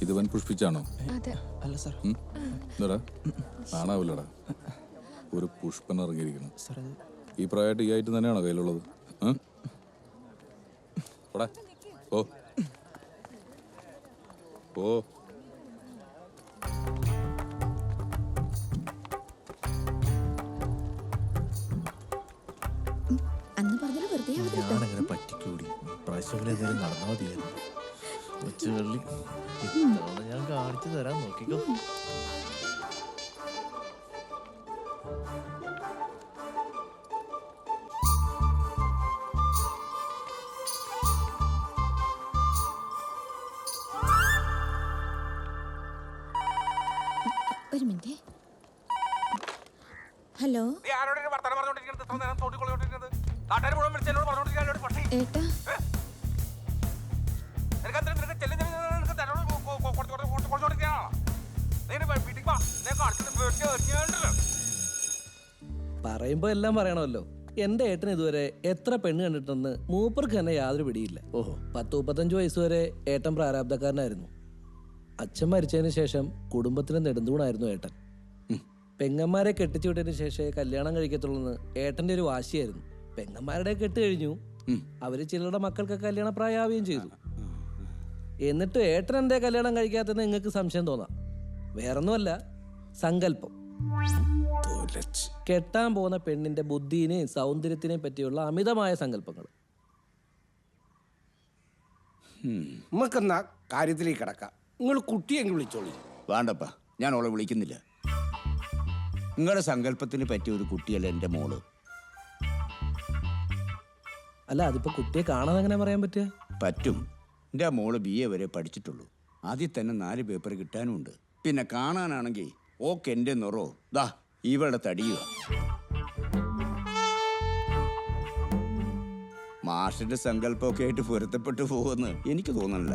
ഇത് വൻ പുഷ്പിച്ചാണോ? അല്ല സാർ. എന്താടാ കാണാവില്ലടാ, ഒരു പുഷ്പൻ ഇറങ്ങിയിരിക്കണം. ഈ പ്രായമായിട്ട് ഈ ആയിട്ട് തന്നെയാണോ കയ്യിലുള്ളത്? ഓ ഓ ഞാനങ്ങനെ പറ്റിക്കൂടി. പ്രാവശ്യം നടന്നാൽ മതിയായിരുന്നു. ഉച്ചവെള്ളി ഞാൻ കാണിച്ചു തരാൻ നോക്കിക്കോ. ഒരു മിനിറ്റ്. ഹലോ ഏട്ടാ, പറയുമ്പോ എല്ലാം പറയണമല്ലോ. എന്റെ ഏട്ടൻ ഇതുവരെ എത്ര പെണ്ണ് കണ്ടിട്ടെന്ന് മൂപ്പർക്ക് തന്നെ യാതൊരു പിടിയില്ല. 10-35 വയസ്സ് വരെ ഏട്ടൻ പ്രാരാബ്ധക്കാരനായിരുന്നു. അച്ഛൻ മരിച്ചതിന് ശേഷം കുടുംബത്തിന് നെടുന്തൂണായിരുന്നു ഏട്ടൻ. പെങ്ങന്മാരെ കെട്ടിച്ചു വിട്ടതിന് ശേഷം കല്യാണം കഴിക്കത്തുള്ളൂ ഏട്ടന്റെ ഒരു വാശിയായിരുന്നു. പെങ്ങന്മാരുടെ കെട്ട് കഴിഞ്ഞു, അവര് ചിലരുടെ മക്കൾക്ക് കല്യാണ പ്രായാവുകയും ചെയ്തു. എന്നിട്ട് ഏട്ടൻ എന്തേ കല്യാണം കഴിക്കാത്തെന്ന് നിങ്ങൾക്ക് സംശയം തോന്നാം. വേറൊന്നുമല്ല, സങ്കല്പം. കെട്ടാൻ പോകുന്ന പെണ്ണിന്റെ ബുദ്ധിനെയും സൗന്ദര്യത്തിനെയും പറ്റിയുള്ള അമിതമായ സങ്കല്പങ്ങൾ. നമുക്കെന്നാ കാര്യത്തിലേക്ക് കിടക്കാം. നിങ്ങൾ കുട്ടിയെങ്കിൽ വിളിച്ചോളി. വേണ്ടപ്പാ, ഞാൻ അവളെ വിളിക്കുന്നില്ല. നിങ്ങളുടെ സങ്കല്പത്തിന് പറ്റിയ ഒരു കുട്ടിയല്ല എൻ്റെ മോള്. അല്ല, അതിപ്പോ കുട്ടിയെ കാണാൻ എങ്ങനെ പറയാൻ പറ്റുക? പറ്റും. എൻ്റെ മോള് BA വരെ പഠിച്ചിട്ടുള്ളൂ. ആദ്യം തന്നെ 4 പേപ്പർ കിട്ടാനുമുണ്ട്. പിന്നെ കാണാനാണെങ്കിൽ ഓക്കെ എൻ്റെ നിറോ ദാ ഇവളുടെ തടിയുക. മാഷിന്റെ സങ്കല്പമൊക്കെ ആയിട്ട് പൊരുത്തപ്പെട്ടു പോകുമെന്ന് എനിക്ക് തോന്നുന്നില്ല.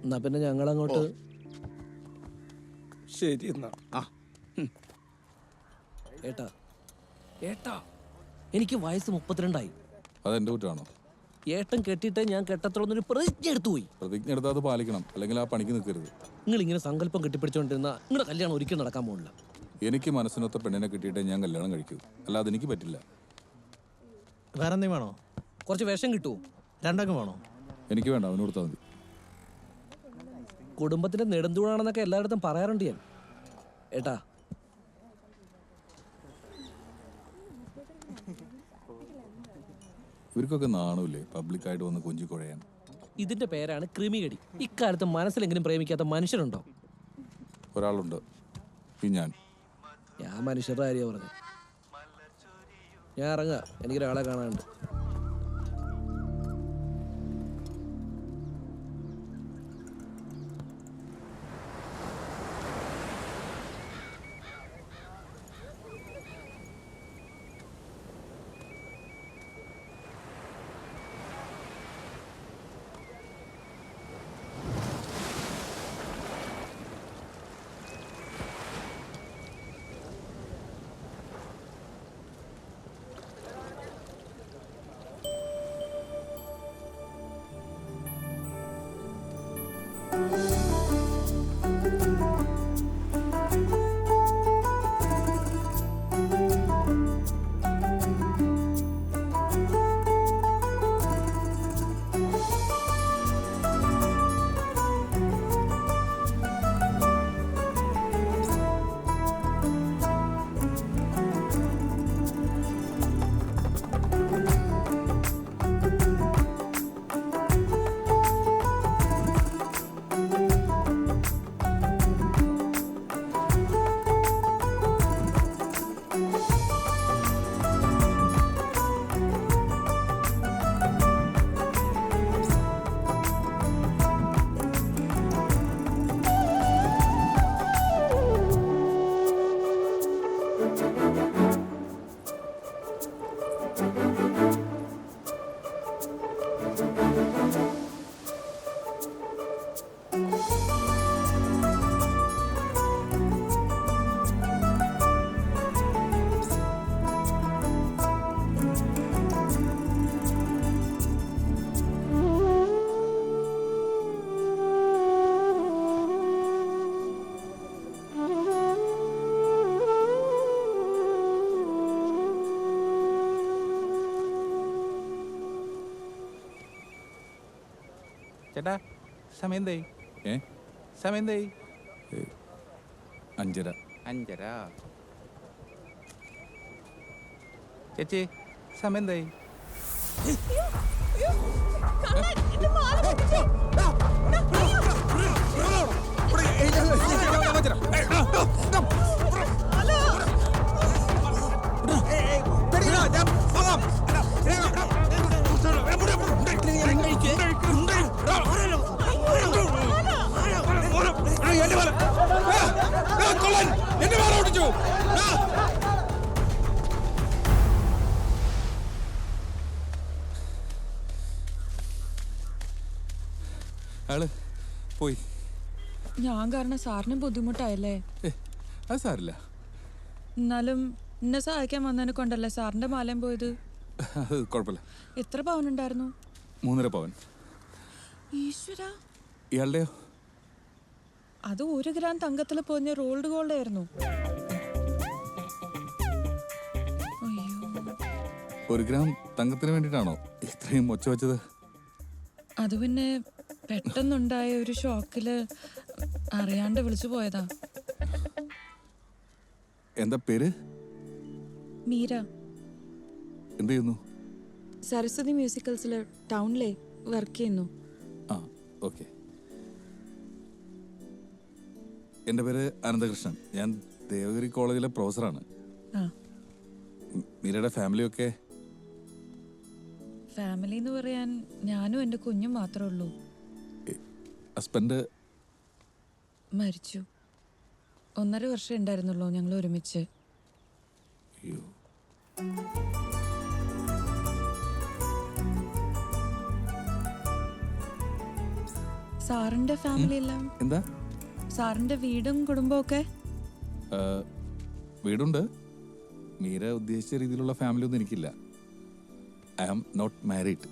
എന്നാ പിന്നെ ഞങ്ങളങ്ങോട്ട്. ശരി എന്നാ. ഏട്ടാ ഏട്ടാ, എനിക്ക് വയസ്സ് 32ആയി. അതെന്റെ കുറ്റാണോ? ഏട്ടൻ കെട്ടിയിട്ട് ഞാൻ കെട്ടത്തുള്ളൊരു പ്രതിജ്ഞ എടുത്തു പോയി. പ്രതിജ്ഞ എടുത്താൽ അത് പാലിക്കണം, അല്ലെങ്കിൽ ആ പണിക്ക് നിൽക്കരുത്. നിങ്ങൾ ഇങ്ങനെ സങ്കല്പം കെട്ടിപ്പിടിച്ചോണ്ടിരുന്ന നിങ്ങളുടെ കല്യാണം ഒരിക്കലും നടക്കാൻ പോകില്ല. എനിക്ക് മനസ്സിനൊത്ത പെണ്ണിനെ കിട്ടിയിട്ടേ ഞാൻ കല്യാണം കഴിക്കൂ, അല്ലാതെ എനിക്ക് പറ്റില്ല. വേറെ എന്തെങ്കിലും വേണോ? കുറച്ച് വിഷം കിട്ടുമോ? 2 വേണോ? എനിക്ക് വേണ്ട, അവന് കൊടുത്താൽ മതി. കുടുംബത്തിന്റെ നെടുന്തൂണാണെന്നൊക്കെ എല്ലായിടത്തും പറയാറുണ്ട് ഞാൻ. ഏട്ടാ, ഇവർക്കൊക്കെ നാണമില്ലേ പബ്ലിക്കായിട്ട് വന്ന് കൊഞ്ചി കുഴയാൻ? ഇതിന്റെ പേരാണ് കൃമികടി. ഇക്കാലത്ത് മനസ്സിലെങ്കിലും പ്രേമിക്കാത്ത മനുഷ്യരുണ്ടോ? ഒരാളുണ്ട്, ഞാൻ മനുഷ്യരുടെ കാര്യം പറഞ്ഞു. ഞാൻ ഇറങ്ങാം, എനിക്കൊരാളെ കാണാനുണ്ട്. ചേട്ടാ സമയം എന്തായി ഏ സമയം എന്തായി 5:30. 5:30. ചേച്ചി സമയം എന്തായി ആള് പോയി. ഞാൻ കാരണം സാറിന് ബുദ്ധിമുട്ടായല്ലേ? അത് സാരില്ല, എന്നാലും എന്നെ സഹായിക്കാൻ വന്നതിനെ കൊണ്ടല്ലേ സാറിന്റെ മാലയും പോയത്? അത് കുഴപ്പമില്ല. എത്ര പവനുണ്ടായിരുന്നു? 3.5 പവൻ. ഈശ്വര, ഇയാളുടെയോ? അത് 1 ഗ്രാം തങ്കത്തിൽ പൊതിഞ്ഞ റോൾഡ് ഗോൾഡ് ആയിരുന്നു. അയ്യോ, 1 ഗ്രാം തങ്കത്തിന് വേണ്ടിയിട്ടാണോ ഇത്രയും ഒച്ച വെച്ചത്? അത് പിന്നെ പെട്ടെന്നുണ്ടായ ഒരു ഷോക്കില് അറിയാണ്ട് വിളിച്ചു പോയതാ. എന്താ പേര്? മീര. എന്ത് ചെയ്യുന്നു? സരസ്വതി മ്യൂസിക്കൽസിൽ ടൗണിലെ വർക്ക് ചെയ്യുന്നു. ആ, ഓക്കെ. എൻ്റെ പേര് അനന്തകൃഷ്ണൻ. ഞാൻ ദേവഗിരി കോളേജിലെ പ്രൊഫസറാണ്. ആ, മീരയുടെ ഫാമിലിയൊക്കെ? ഫാമിലി എന്ന് പറയാൻ ഞാനും എൻ്റെ കുഞ്ഞും മാത്രമേ ഉള്ളൂ. ഹസ്ബൻഡ് മരിച്ചു. 1.5 വർഷം ഉണ്ടായിരുന്നുള്ളൂ ഞങ്ങൾ ഒരുമിച്ച്. അയ്യോ. സാറിന്റെ ഫാമിലി എല്ലാം, എന്താ? സാറിന്റെ വീടും കുടുംബവും ഒക്കെ? വീടുണ്ട്. മീര ഉദ്ദേശിച്ച രീതിയിലുള്ള ഫാമിലി ഒന്നും എനിക്കില്ല. I am not married.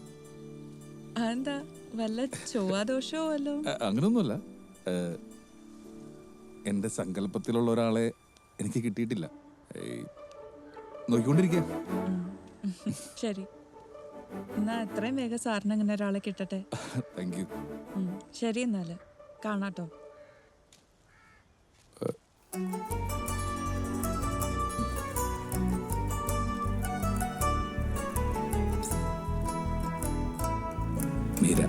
അതെന്താ, വല്ല ചൊവ്വാദോഷമോ വല്ലോ? അങ്ങനെയൊന്നുമല്ല. എൻ്റെ സങ്കല്പത്തിലുള്ള ഒരാളെ എനിക്ക് കിട്ടിയിട്ടില്ല. നോക്കിക്കൊണ്ടിരിക്കുക. ശരി, എന്നാ എത്രയും വേഗം സാറിന് അങ്ങനെ ഒരാളെ കിട്ടട്ടെ. Thank you. ശരി, എന്നാല് കാണാട്ടോ. മീര.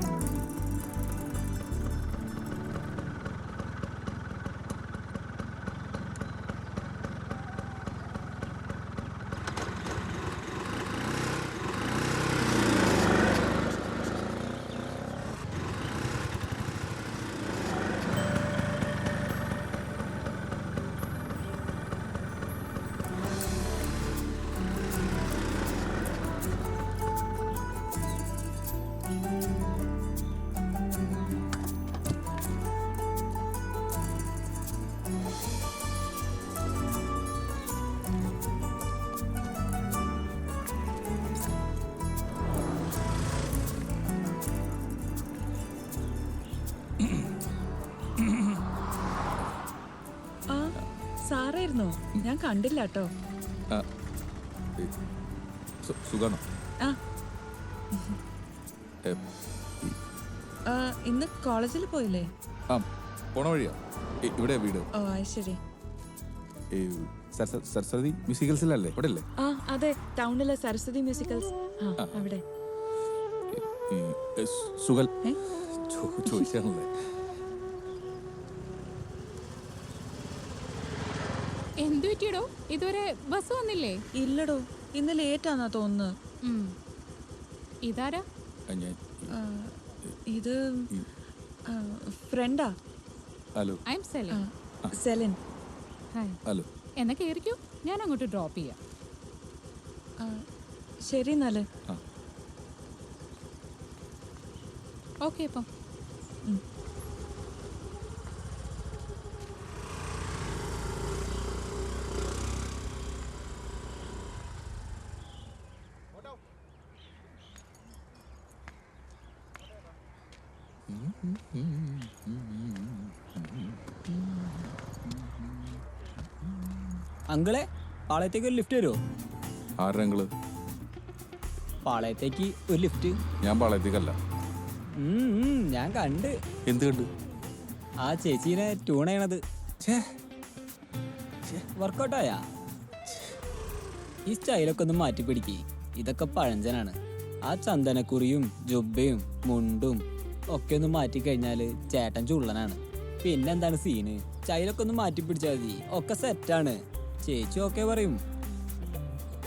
ആ, സാറായിരുന്നോ? ഞാൻ കണ്ടില്ല കേട്ടോ. സുഖാണോ? ആ, ഏ, ഇന്ന് കോളേജിൽ പോയില്ലേ? ആ, പോണ വഴിയാ. ഇവിടെ വീട്. ഓ, അത് ശരി. ഈ സരസ്വതി മ്യൂസിക്കൽസിലല്ലേ? ഇവിടെ അല്ലേ? ആ, അതെ, ടൗണിലെ സരസ്വതി മ്യൂസിക്കൽസ്. ആ, അവിടെ. സുഖൽ ഏ? ചോദിച്ചാണല്ലേ? എന്തു പറ്റിയടോ? ഇതുവരെ ബസ് വന്നില്ലേ? ഇല്ലടോ, ഇന്ന് ലേറ്റാന്നാ തോന്നുന്നത്. ഇതാരാ? ഞാൻ ആ, ഇത് ഫ്രണ്ടാ. Hello. I am Celine. Celine. Hi. Hello. എന്നാ കയറിക്കോ, ഞാൻ അങ്ങോട്ട് ഡ്രോപ്പ് ചെയ്യാം. ആ, ശരി എന്നാല്. ഓക്കെ അപ്പം. അങ്കിളെ, പാളയത്തേക്ക് ഒരു ലിഫ്റ്റ് വരുമോ? ആരുടെ അങ്കിള്? പാളയത്തേക്ക് ഒരു ലിഫ്റ്റ്. ഞാൻ പാളയത്തേക്കല്ല. ഞാൻ കണ്ട് എന്ത് കണ്ടു? ആ ചേച്ചീനെ ട്യൂൺ ചെയ്യണത്. വർക്കൗട്ടായാ? ഈ സ്റ്റൈലൊക്കെ ഒന്ന് മാറ്റി പിടിക്ക്. ഇതൊക്കെ പഴഞ്ചനാണ്. ആ ചന്ദനക്കുറിയും ജുബയും മുണ്ടും ഒക്കെ ഒന്ന് മാറ്റി കഴിഞ്ഞാല് ചേട്ടൻ ചുള്ളനാണ്. പിന്നെന്താണ് സീന്? സ്റ്റൈലൊക്കെ ഒന്ന് മാറ്റി പിടിച്ചാൽ മതി. ഒക്കെ സെറ്റാണ്. ചേച്ചി ഓക്കെ പറയും.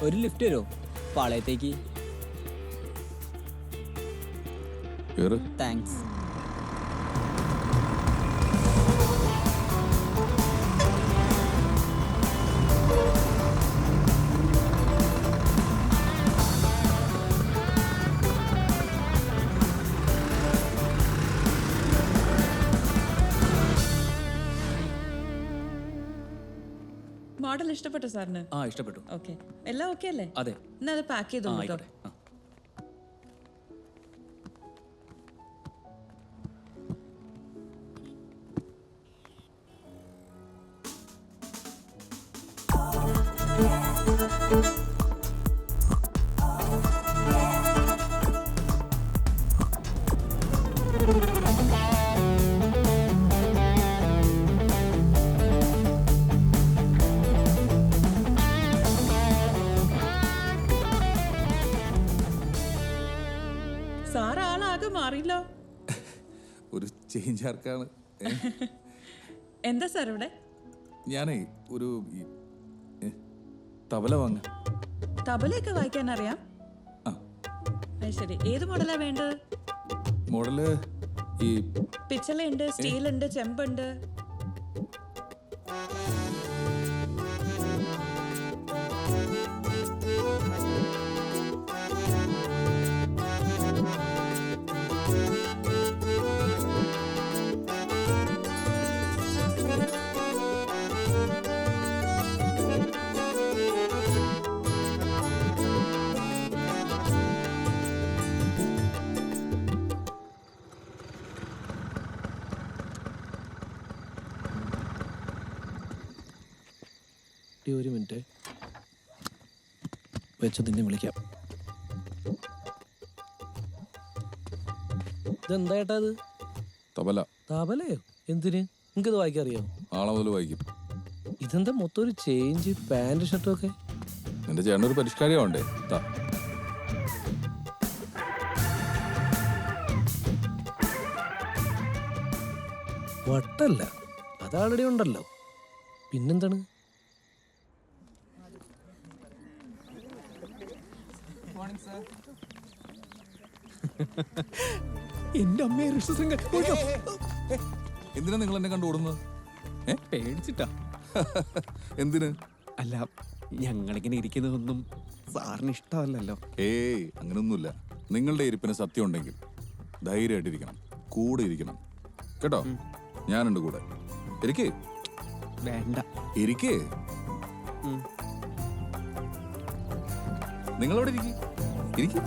ഒരു ലിഫ്റ്റ് വരുമോ പാളയത്തേക്ക്? കേറ്. താങ്ക്സ്. മോഡൽ ഇഷ്ടപ്പെട്ടോ സാറിന്? ആ ഇഷ്ടപ്പെട്ടു. ഓക്കെ, എല്ലാം ഓക്കെ അല്ലേ? അതെ. എന്നാ അത് പാക്ക് ചെയ്തോ കേട്ടോ. സാർ ആളാകെ മാറിയല്ലോ. ഒരു ചേഞ്ച് ആർക്കാണ്. എന്താ സാർ ഇവിടെ? ഞാനേ ഒരു തബല വാങ്ങ. തബലയൊക്കെ വായിക്കാൻ അറിയാം? ആ. അത് ശരി. ഏത് മോഡലാ വേണ്ടത്? മോഡല് ഈ പിച്ചളയുണ്ട്, സ്റ്റീലുണ്ട്, ചെമ്പുണ്ട്. ഒരു മിനിറ്റ് വെച്ച് നിന്നെ വിളിക്കാം. ഇതെന്താ ഏട്ടാ ഇത്? തബല. തബലയോ? എന്തിന്? നിങ്ങൾക്കിത് വായിക്കാൻ അറിയോ? നാളെ മുതൽ വായിക്കും. ഇതെന്താ മൊത്തം ഒരു ചേഞ്ച്, പാൻറ് ഷർട്ടും ഒക്കെ? എന്റെ ചേട്ടനൊരു പരിഷ്കാരമാവണ്ടേ? വട്ടല്ല, അത് ആൾറെഡി ഉണ്ടല്ലോ. പിന്നെന്താണ്? എന്റെ അമ്മയെ ഋഷിശൃംഗ എന്തിനാ നിങ്ങൾ എന്നെ കണ്ടു ഓടുന്നത്? പേടിച്ചിട്ടാ. എന്തിന്? അല്ല, ഞങ്ങളിങ്ങനെ ഇരിക്കുന്നതൊന്നും സാറിന് ഇഷ്ടമല്ലല്ലോ. ഏയ്, അങ്ങനൊന്നുമില്ല. നിങ്ങളുടെ ഇരിപ്പിന് സത്യം ഉണ്ടെങ്കിൽ ധൈര്യമായിട്ടിരിക്കണം, കൂടെ ഇരിക്കണം കേട്ടോ. ഞാനുണ്ട് കൂടെ. ഇരിക്കേ. വേണ്ട. ഇരിക്കേ. നിങ്ങളവിടെ ഇരിക്കും.